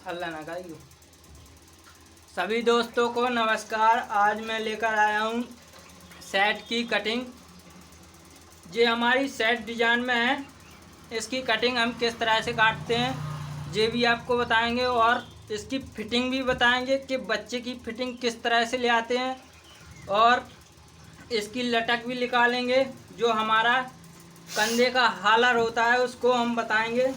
अल्लाह ना करियो। सभी दोस्तों को नमस्कार। आज मैं लेकर आया हूँ सेट की कटिंग। ये हमारी सेट डिजाइन में है। इसकी कटिंग हम किस तरह से काटते हैं ये भी आपको बताएंगे और इसकी फिटिंग भी बताएंगे कि बच्चे की फिटिंग किस तरह से ले आते हैं, और इसकी लटक भी निकालेंगे। जो हमारा कंधे का हालर होता है उसको हम बताएंगे।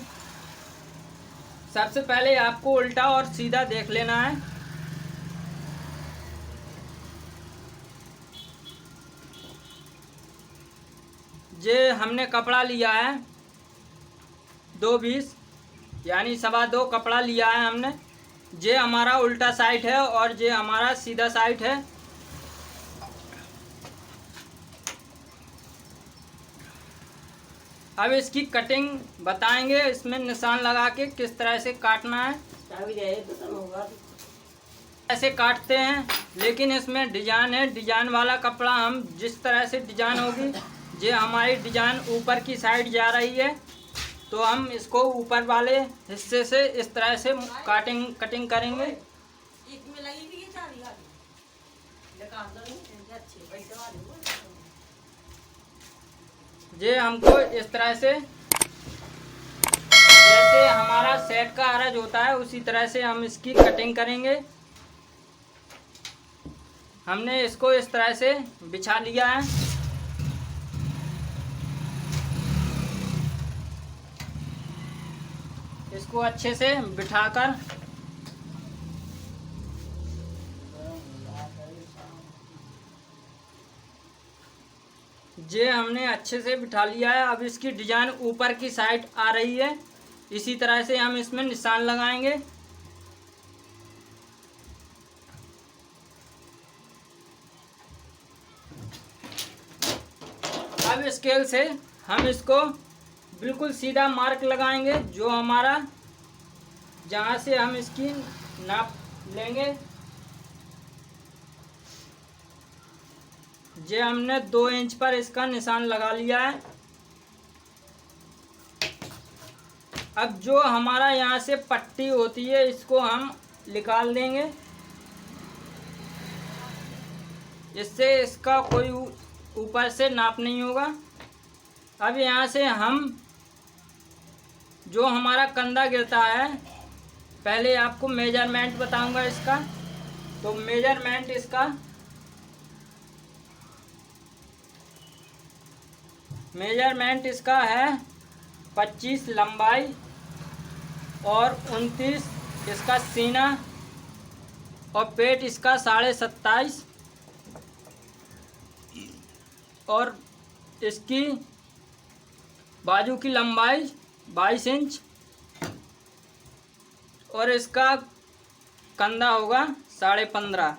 सबसे पहले आपको उल्टा और सीधा देख लेना है। ये हमने कपड़ा लिया है 2 20 यानी 2.25 कपड़ा लिया है हमने। ये हमारा उल्टा साइड है और ये हमारा सीधा साइड है। अब इसकी कटिंग बताएंगे, इसमें निशान लगा के किस तरह से काटना है। ऐसे काटते हैं, लेकिन इसमें डिजाइन है। डिजाइन वाला कपड़ा हम जिस तरह से डिजाइन होगी, ये हमारी डिजाइन ऊपर की साइड जा रही है तो हम इसको ऊपर वाले हिस्से से इस तरह से कटिंग करेंगे। ये हमको इस तरह से, जैसे हमारा सेट का आरज होता है उसी तरह से हम इसकी कटिंग करेंगे। हमने इसको इस तरह से बिछा लिया है। इसको अच्छे से बिठाकर ये हमने अच्छे से बिठा लिया है। अब इसकी डिजाइन ऊपर की साइड आ रही है, इसी तरह से हम इसमें निशान लगाएंगे। अब स्केल से हम इसको बिल्कुल सीधा मार्क लगाएंगे, जो हमारा जहाँ से हम इसकी नाप लेंगे। ये हमने 2 इंच पर इसका निशान लगा लिया है। अब जो हमारा यहाँ से पट्टी होती है इसको हम निकाल देंगे, इससे इसका कोई ऊपर से नाप नहीं होगा। अब यहाँ से हम जो हमारा कंधा गिरता है, पहले आपको मेजरमेंट बताऊंगा इसका। तो मेजरमेंट इसका है 25 लंबाई और 29 इसका सीना, और पेट इसका 27.5, और इसकी बाजू की लंबाई 22 इंच, और इसका कंधा होगा 15.5।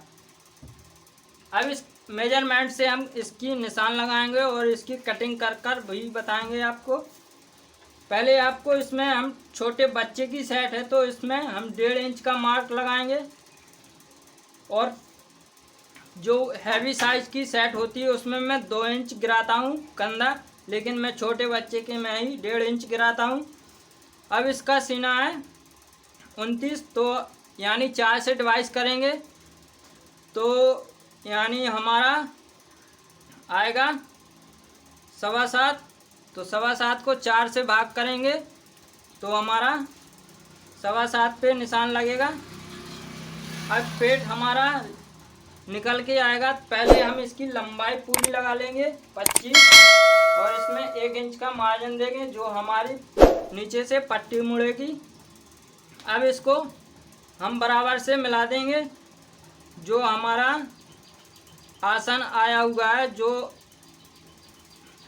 अब इस मेजरमेंट से हम इसकी निशान लगाएंगे और इसकी कटिंग कर कर भी बताएंगे आपको। पहले आपको इसमें, हम छोटे बच्चे की सेट है तो इसमें हम 1.5 इंच का मार्क लगाएंगे, और जो हैवी साइज की सेट होती है उसमें मैं 2 इंच गिराता हूँ कंधा, लेकिन मैं छोटे बच्चे के में ही 1.5 इंच गिराता हूँ। अब इसका सीना है 29, तो यानी 4 से डिवाइड करेंगे तो यानी हमारा आएगा 7.25। तो 7.25 को 4 से भाग करेंगे तो हमारा 7.25 पे निशान लगेगा। अब पेट हमारा निकल के आएगा। पहले हम इसकी लंबाई पूरी लगा लेंगे 25, और इसमें 1 इंच का मार्जिन देंगे जो हमारी नीचे से पट्टी मुड़ेगी। अब इसको हम बराबर से मिला देंगे। जो हमारा आसन आया हुआ है, जो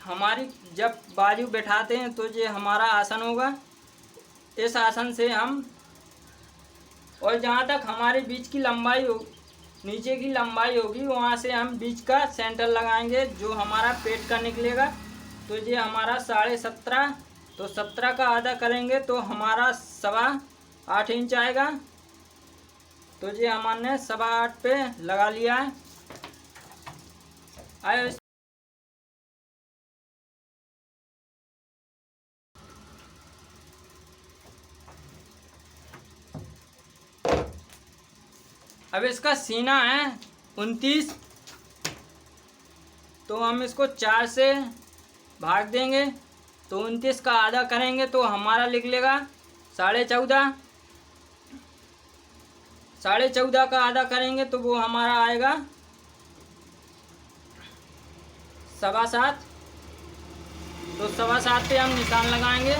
हमारी जब बाजू बैठाते हैं तो ये हमारा आसन होगा। इस आसन से हम, और जहाँ तक हमारी बीच की लंबाई हो, नीचे की लंबाई होगी, वहाँ से हम बीच का सेंटर लगाएंगे जो हमारा पेट का निकलेगा। तो ये हमारा 17.5, तो 17 का आधा करेंगे तो हमारा 8.25 इंच आएगा। तो ये हमने 8.25 पे लगा लिया है। आयो अब इसका सीना है 29, तो हम इसको 4 से भाग देंगे तो 29 का आधा करेंगे तो हमारा लिख लेगा 14.5। 14.5 का आधा करेंगे तो वो हमारा आएगा 7.25। तो 7.25 पे हम निशान लगाएंगे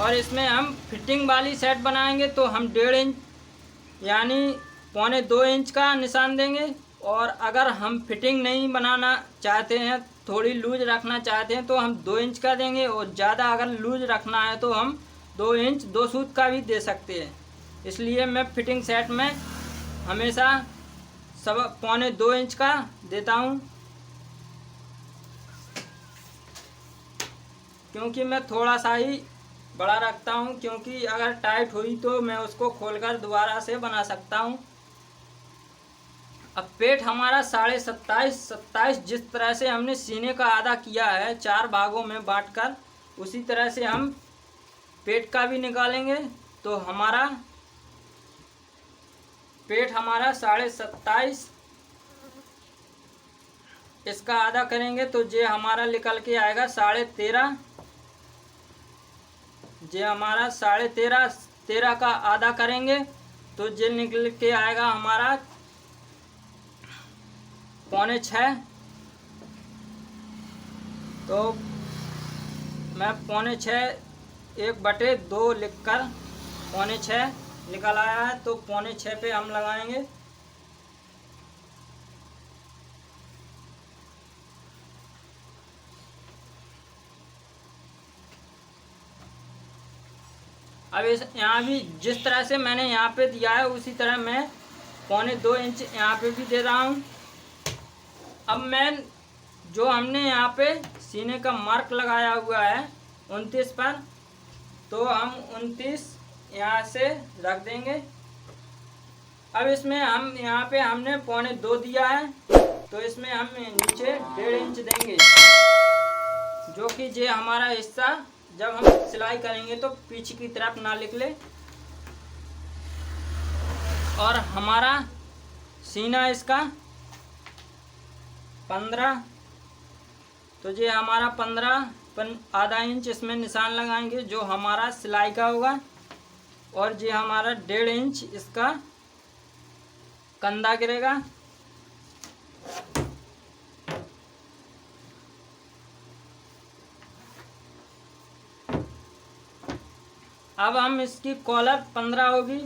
और इसमें हम फिटिंग वाली सेट बनाएंगे तो हम 1.5 इंच यानी 1.25 इंच का निशान देंगे। और अगर हम फिटिंग नहीं बनाना चाहते हैं, थोड़ी लूज रखना चाहते हैं तो हम 2 इंच का देंगे, और ज़्यादा अगर लूज रखना है तो हम 2 इंच 2 सूत का भी दे सकते हैं। इसलिए मैं फिटिंग सेट में हमेशा 1.25 इंच का देता हूँ, क्योंकि मैं थोड़ा सा ही बड़ा रखता हूँ, क्योंकि अगर टाइट हुई तो मैं उसको खोलकर दोबारा से बना सकता हूँ। अब पेट हमारा 27.5 जिस तरह से हमने सीने का आधा किया है 4 भागों में बांटकर, उसी तरह से हम पेट का भी निकालेंगे। तो हमारा पेट हमारा 27.5, इसका आधा करेंगे तो ये हमारा निकल के आएगा 13.5। ये हमारा 13.5 का आधा करेंगे तो ये निकल के आएगा हमारा 5.25। तो मैं 5.25 1/2 लिखकर 5.25 निकल आया है, तो 5.25 पे हम लगाएंगे। अब इस यहाँ भी जिस तरह से मैंने यहाँ पे दिया है उसी तरह मैं 1.25 इंच यहाँ पे भी दे रहा हूँ। अब मैं जो हमने यहाँ पे सीने का मार्क लगाया हुआ है 29 पर, तो हम 29 यहाँ से रख देंगे। अब इसमें हम यहाँ पे हमने 1.25 दिया है, तो इसमें हम नीचे 1.5 इंच देंगे, जो कि ये हमारा हिस्सा जब हम सिलाई करेंगे तो पीछे की तरफ ना निकले। और हमारा सीना इसका 15, तो ये हमारा 15 आधा इंच इसमें निशान लगाएंगे जो हमारा सिलाई का होगा। और ये हमारा 1.5 इंच इसका कंधा गिरेगा। अब हम इसकी कॉलर 15 होगी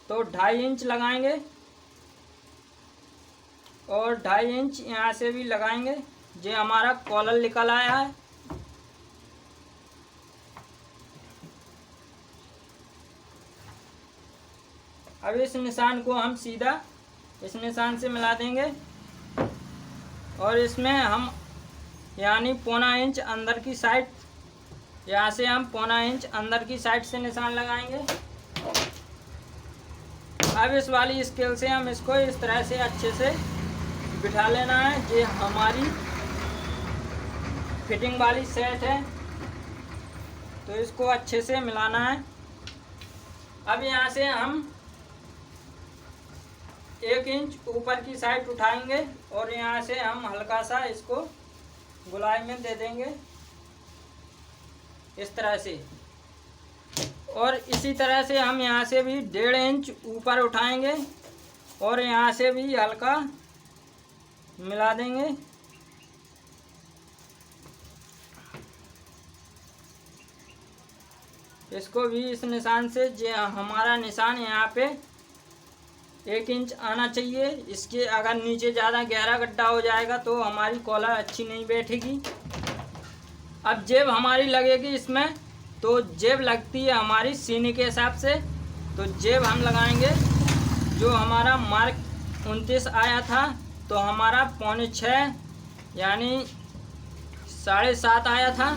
तो 2.5 इंच लगाएंगे, और 2.5 इंच यहाँ से भी लगाएंगे। ये हमारा कॉलर निकल आया है। अब इस निशान को हम सीधा इस निशान से मिला देंगे, और इसमें हम यानी 1.25 इंच अंदर की साइड, यहाँ से हम 1.25 इंच अंदर की साइड से निशान लगाएंगे। अब इस वाली स्केल से हम इसको इस तरह से अच्छे से बिठा लेना है। ये हमारी फिटिंग वाली सेट है, तो इसको अच्छे से मिलाना है। अब यहाँ से हम 1 इंच ऊपर की साइड उठाएंगे और यहाँ से हम हल्का सा इसको गोलाई में दे देंगे इस तरह से। और इसी तरह से हम यहाँ से भी 1.5 इंच ऊपर उठाएंगे और यहाँ से भी हल्का मिला देंगे। इसको भी इस निशान से, जो हमारा निशान यहाँ पे 1 इंच आना चाहिए। इसके अगर नीचे ज़्यादा गहरा गड्ढा हो जाएगा तो हमारी कॉलर अच्छी नहीं बैठेगी। अब जेब हमारी लगेगी इसमें, तो जेब लगती है हमारी सीने के हिसाब से, तो जेब हम लगाएंगे। जो हमारा मार्क 29 आया था तो हमारा 5.25 यानी 7.5 आया था,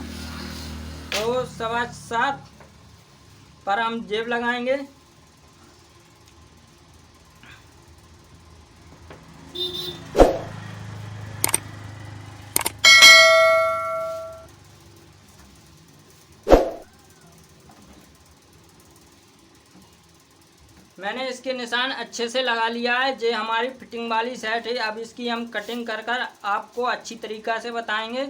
तो 7.25 पर हम जेब लगाएंगे। मैंने इसके निशान अच्छे से लगा लिया है। ये हमारी फिटिंग वाली सेट है। अब इसकी हम कटिंग कर कर आपको अच्छी तरीक़ा से बताएंगे।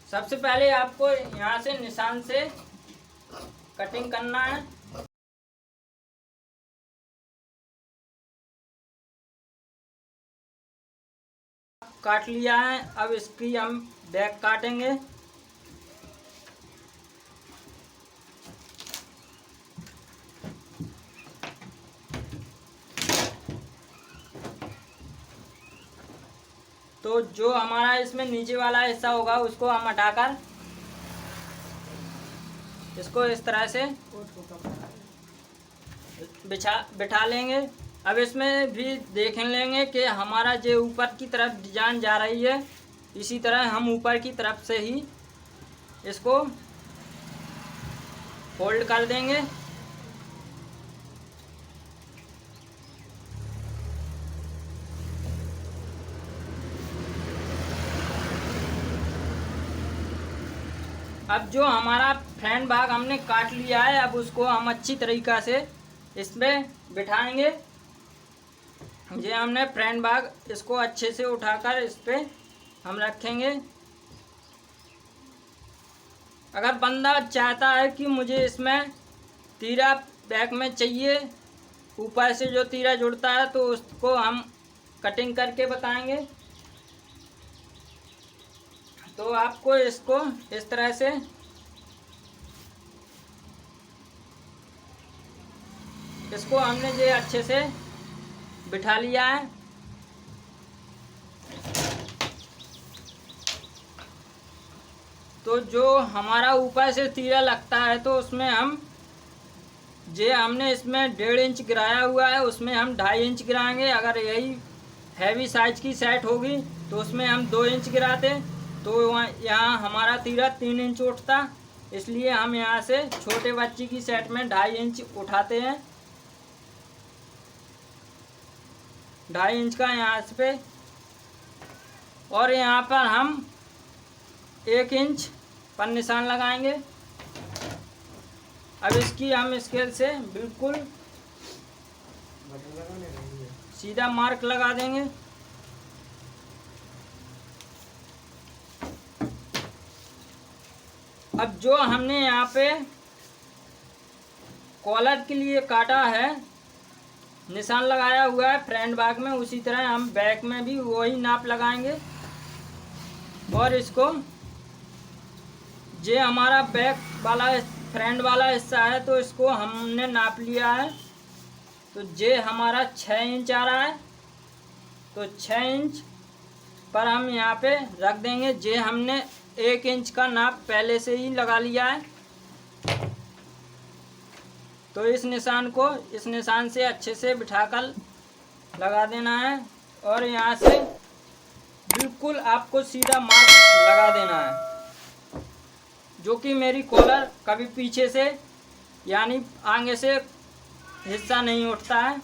सबसे पहले आपको यहाँ से निशान से कटिंग करना है। काट लिया है। अब इसकी हम बैक काटेंगे। तो जो हमारा इसमें नीचे वाला हिस्सा होगा उसको हम हटाकर इसको इस तरह से बिठा लेंगे। अब इसमें भी देख लेंगे कि हमारा जो ऊपर की तरफ डिजाइन जा रही है, इसी तरह हम ऊपर की तरफ से ही इसको फोल्ड कर देंगे। अब जो हमारा फ्रंट भाग हमने काट लिया है, अब उसको हम अच्छी तरीक़ा से इसमें बिठाएंगे। ये हमने फ्रंट भाग इसको अच्छे से उठाकर इस पर हम रखेंगे। अगर बंदा चाहता है कि मुझे इसमें तीरा बैक में चाहिए, ऊपर से जो तीरा जुड़ता है, तो उसको हम कटिंग करके बताएंगे। तो आपको इसको इस तरह से इसको हमने ये अच्छे से बिठा लिया है। तो जो हमारा ऊपर से तीरा लगता है, तो उसमें हम हमने इसमें 1.5 इंच गिराया हुआ है, उसमें हम 2.5 इंच गिराएंगे। अगर यही हैवी साइज की सेट होगी तो उसमें हम 2 इंच गिराते, तो यहाँ हमारा तीरा 3 इंच उठता। इसलिए हम यहाँ से छोटे बच्चे की सेट में 2.5 इंच उठाते हैं। 2.5 इंच का यहाँ पे, और यहाँ पर हम 1 इंच पर निशान लगाएंगे। अब इसकी हम स्केल से बिल्कुल सीधा मार्क लगा देंगे। अब जो हमने यहाँ पे कॉलर के लिए काटा है, निशान लगाया हुआ है फ्रंट भाग में, उसी तरह हम बैक में भी वही नाप लगाएंगे। और इसको ये हमारा बैक वाला फ्रंट वाला हिस्सा है, तो इसको हमने नाप लिया है। तो ये हमारा 6 इंच आ रहा है, तो 6 इंच पर हम यहाँ पे रख देंगे। ये हमने 1 इंच का नाप पहले से ही लगा लिया है। तो इस निशान से अच्छे से बिठाकर लगा देना है, और यहाँ से बिल्कुल आपको सीधा मार्क लगा देना है, जो कि मेरी कॉलर कभी पीछे से यानी आगे से हिस्सा नहीं उठता है।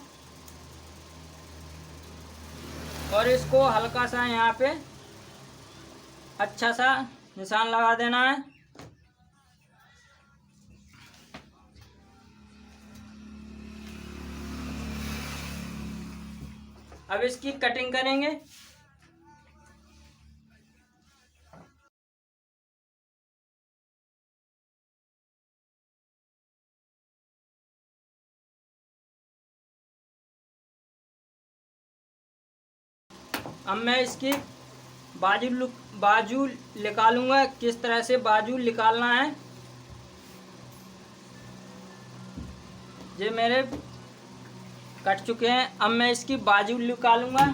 और इसको हल्का सा यहाँ पे अच्छा सा निशान लगा देना है। अब इसकी कटिंग करेंगे। अब मैं इसकी बाजू निकालूंगा। किस तरह से बाजू निकालना है, ये मेरे कट चुके हैं। अब मैं इसकी बाजू निकालूंगा।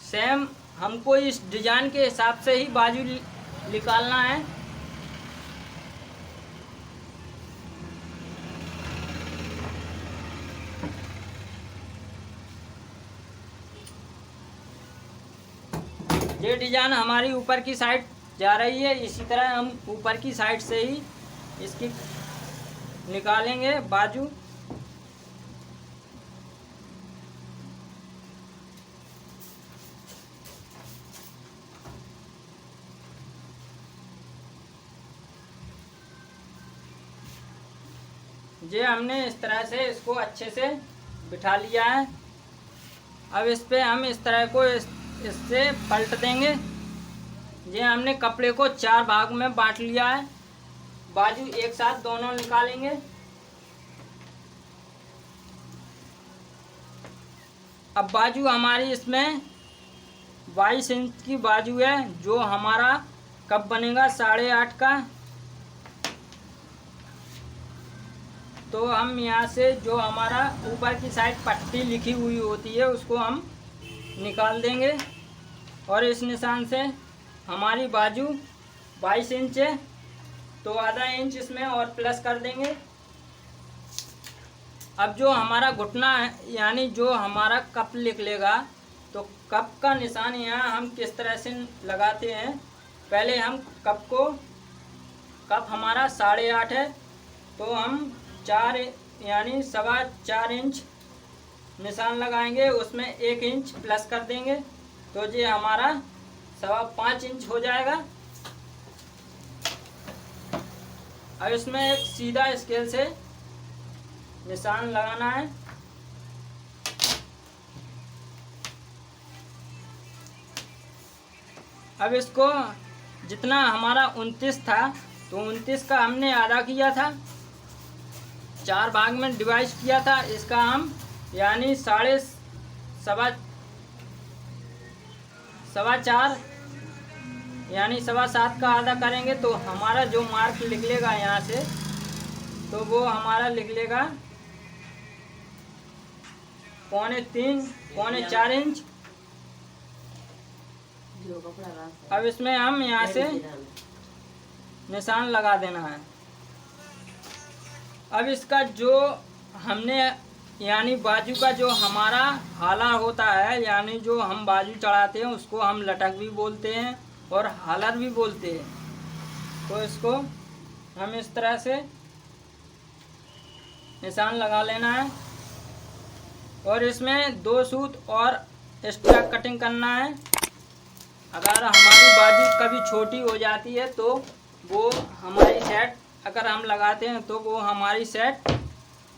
सेम हमको इस डिजाइन के हिसाब से ही बाजू निकालना है। ये डिजाइन हमारी ऊपर की साइड जा रही है, इसी तरह हम ऊपर की साइड से ही इसकी निकालेंगे बाजू। ये हमने इस तरह से इसको अच्छे से बिठा लिया है। अब इस पे हम इस तरह को इससे पलट देंगे। ये हमने कपड़े को 4 भाग में बांट लिया है। बाजू एक साथ दोनों निकालेंगे। अब बाजू हमारी इसमें 22 इंच की बाजू है, जो हमारा कप बनेगा 8.5 का। तो हम यहाँ से जो हमारा ऊपर की साइड पट्टी लिखी हुई होती है उसको हम निकाल देंगे और इस निशान से हमारी बाजू 22 इंच है, तो आधा इंच इसमें और प्लस कर देंगे। अब जो हमारा घुटना है यानी जो हमारा कप निकलेगा, तो कप का निशान यहाँ हम किस तरह से लगाते हैं। पहले हम कप हमारा 8.5 है, तो हम 4 यानी 4.25 इंच निशान लगाएंगे, उसमें 1 इंच प्लस कर देंगे, तो ये हमारा 5.25 इंच हो जाएगा। अब इसमें एक सीधा स्केल से निशान लगाना है। अब इसको जितना हमारा 29 था, तो 29 का हमने आधा किया था, 4 भाग में डिवाइड किया था। इसका हम यानी 4.25 यानी 7.25 का आधा करेंगे, तो हमारा जो मार्क निकलेगा यहाँ से, तो वो हमारा निकलेगा 3.25-4 इंच। अब इसमें हम यहाँ से निशान लगा देना है। अब इसका जो हमने यानी बाजू का जो हमारा हाला होता है, यानी जो हम बाजू चढ़ाते हैं उसको हम लटक भी बोलते हैं और हालर भी बोलते हैं। तो इसको हम इस तरह से निशान लगा लेना है और इसमें 2 सूत और एक्स्ट्रा कटिंग करना है। अगर हमारी बाजू कभी छोटी हो जाती है तो वो हमारी सेट अगर हम लगाते हैं तो वो हमारी सेट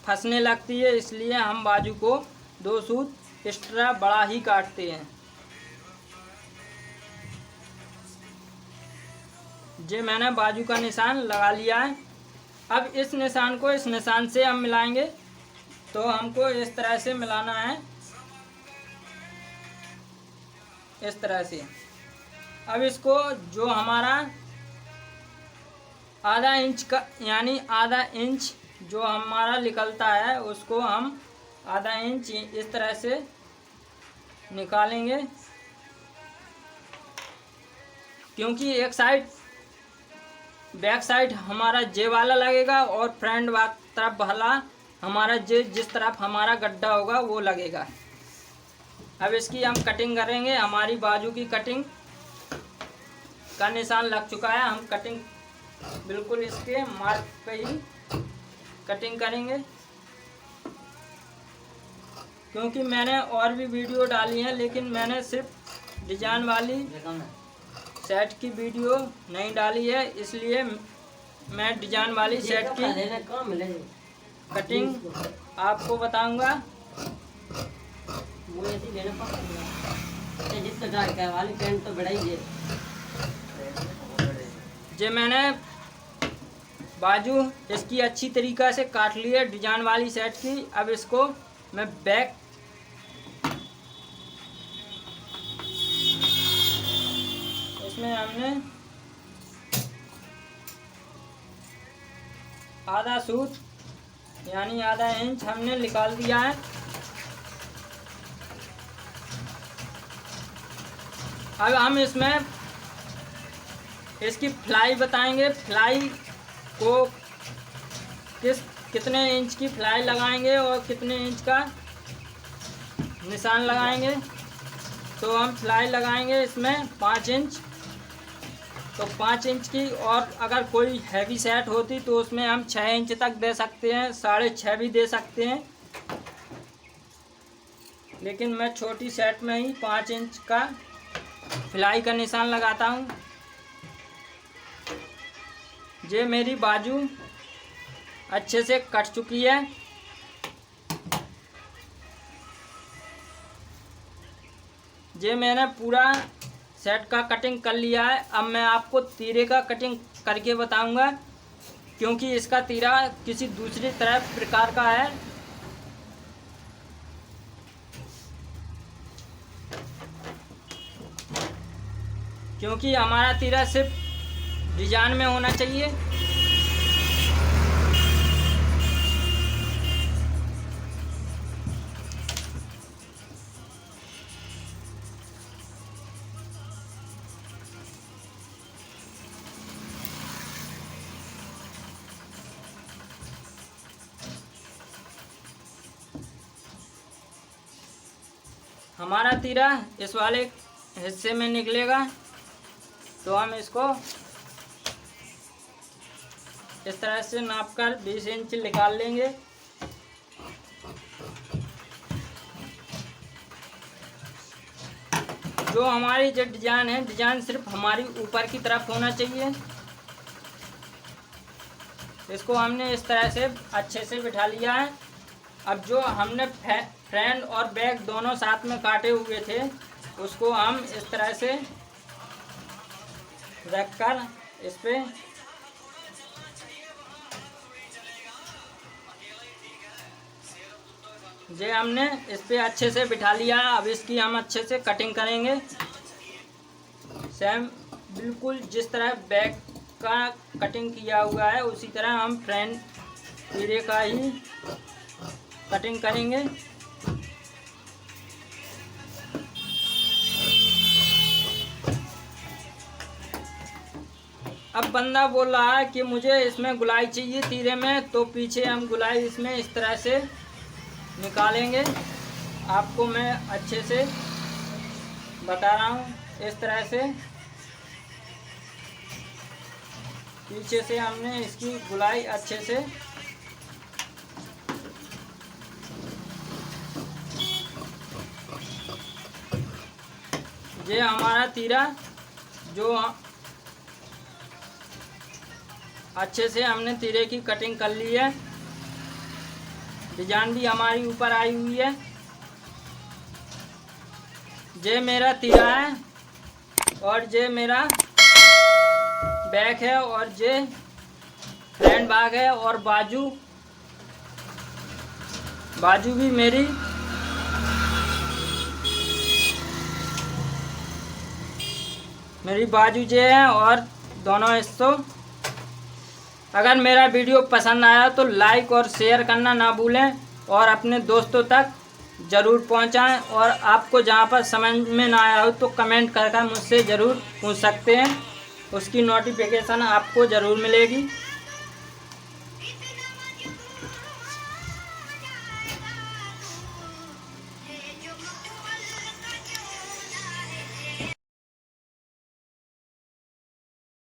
फंसने लगती है, इसलिए हम बाजू को 2 सूत एक्स्ट्रा बड़ा ही काटते हैं। ये मैंने बाजू का निशान लगा लिया है। अब इस निशान को इस निशान से हम मिलाएंगे, तो हमको इस तरह से मिलाना है, इस तरह से। अब इसको जो हमारा आधा इंच का यानी आधा इंच जो हमारा निकलता है उसको हम आधा इंच इस तरह से निकालेंगे, क्योंकि एक साइड बैक साइड हमारा जे वाला लगेगा और फ्रंट तरफ वाला हमारा जे जिस तरफ हमारा गड्ढा होगा वो लगेगा। अब इसकी हम कटिंग करेंगे। हमारी बाजू की कटिंग का निशान लग चुका है, हम कटिंग बिल्कुल इसके मार्क पे ही कटिंग करेंगे, क्योंकि मैंने और भी वीडियो डाली है, लेकिन मैंने सिर्फ डिजाइन वाली सेट की वीडियो नहीं डाली है, इसलिए मैं डिजाइन वाली सेट की कटिंग आपको बताऊंगा। जे मैंने बाजू इसकी अच्छी तरीक़ा से काट ली है डिजाइन वाली सेट की। अब इसको मैं बैक इसमें हमने आधा सूत यानी आधा इंच हमने निकाल दिया है। अब हम इसमें इसकी फ्लाई बताएंगे। फ्लाई को कितने इंच की फ्लाई लगाएंगे और कितने इंच का निशान लगाएंगे। तो हम फ्लाई लगाएंगे इसमें 5 इंच, तो 5 इंच की, और अगर कोई हैवी सेट होती तो उसमें हम 6 इंच तक दे सकते हैं, 6.5 भी दे सकते हैं, लेकिन मैं छोटी सेट में ही 5 इंच का फ्लाई का निशान लगाता हूँ। ये मेरी बाजू अच्छे से कट चुकी है। ये मैंने पूरा सेट का कटिंग कर लिया है। अब मैं आपको तीरे का कटिंग करके बताऊंगा, क्योंकि इसका तीरा किसी दूसरी तरह प्रकार का है। क्योंकि हमारा तीरा सिर्फ डिजाइन में होना चाहिए। हमारा तीरा इस वाले हिस्से में निकलेगा, तो हम इसको इस तरह से नापकर 20 इंच निकाल लेंगे। जो हमारी जो डिजाइन है, डिजाइन सिर्फ हमारी ऊपर की तरफ होना चाहिए। इसको हमने इस तरह से अच्छे से बिठा लिया है। अब जो हमने फ्रंट और बैक दोनों साथ में काटे हुए थे, उसको हम इस तरह से रखकर इस पे ये हमने इस पे अच्छे से बिठा लिया है। अब इसकी हम अच्छे से कटिंग करेंगे। सेम बिल्कुल जिस तरह बैक का कटिंग किया हुआ है, उसी तरह हम फ्रंट तीरे का ही कटिंग करेंगे। अब बंदा बोल रहा है कि मुझे इसमें गुलाई चाहिए तीरे में, तो पीछे हम गुलाई इसमें इस तरह से निकालेंगे। आपको मैं अच्छे से बता रहा हूँ। इस तरह से पीछे से हमने इसकी गुलाई अच्छे से ये हमारा तीरा जो अच्छे से हमने तीरे की कटिंग कर ली है। डिजाइन भी हमारी ऊपर आई हुई है। ये मेरा तीरा है और ये मेरा बैक है और ये फ्रंट भाग है, और बाजू भी मेरी बाजू ये है। और दोनों हिस्सों, अगर मेरा वीडियो पसंद आया तो लाइक और शेयर करना ना भूलें, और अपने दोस्तों तक ज़रूर पहुंचाएं। और आपको जहां पर समझ में ना आया हो तो कमेंट कर मुझसे ज़रूर पूछ सकते हैं, उसकी नोटिफिकेशन आपको ज़रूर मिलेगी।